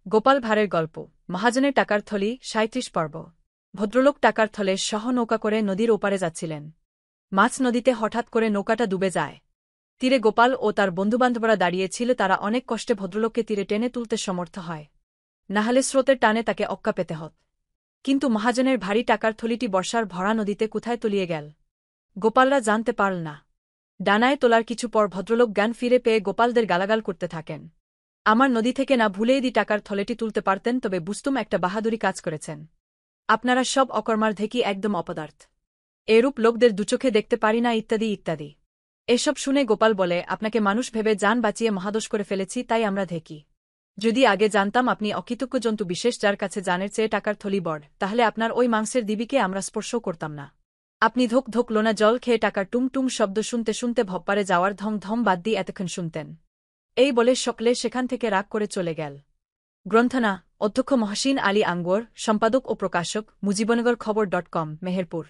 গোপাল ভাঁড়ের গল্প মহাজনের টাকার থলি ৩৭ পর্ব। ভদ্রলোক টাকার থলে সহ নৌকা করে নদীর ওপারে যাচ্ছিলেন। মাছ নদীতে হঠাৎ করে নৌকাটা ডুবে যায়। তীরে গোপাল ও তার বন্ধুবান্ধবরা দাঁড়িয়েছিল, তারা অনেক কষ্টে ভদ্রলোককে তীরে টেনে তুলতে সমর্থ হয়, নাহলে স্রোতের টানে তাকে অক্কা পেতে হত। কিন্তু মহাজনের ভারী টাকার থলিটি বর্ষার ভরা নদীতে কোথায় তলিয়ে গেল, গোপালরা জানতে পারল না। ডানায় তোলার কিছু পর ভদ্রলোক জ্ঞান ফিরে পেয়ে গোপালদের গালাগাল করতে থাকেন। আমার নদী থেকে না ভুলেই টাকার থলেটি তুলতে পারতেন, তবে বুঝতুম একটা বাহাদুরি কাজ করেছেন। আপনারা সব অকর্মার ধেকি, একদম অপদার্থ। এরূপ লোকদের দুচোখে দেখতে পারি না, ইত্যাদি ইত্যাদি। এসব শুনে গোপাল বলে, আপনাকে মানুষ ভেবে জান বাঁচিয়ে মহাদোষ করে ফেলেছি, তাই আমরা ধেকি। যদি আগে জানতাম আপনি অকৃতজ্ঞ জন্তু বিশেষ, যার কাছে জানের চেয়ে টাকার থলি বড়, তাহলে আপনার ওই মাংসের দিবিকে আমরা স্পর্শও করতাম না। আপনি ধোক ধোক লোনা জল খেয়ে টাকার টুম টুম শব্দ শুনতে শুনতে ভপ্পারে যাওয়ার ধম ধম বাদ দিয়ে এতক্ষণ শুনতেন। এই বলে সকলে সেখান থেকে রাগ করে চলে গেল। গ্রন্থনা অধ্যক্ষ মহসিন আলী আঙ্গুর, সম্পাদক ও প্রকাশক মুজিবনগর খবর.com, মেহেরপুর।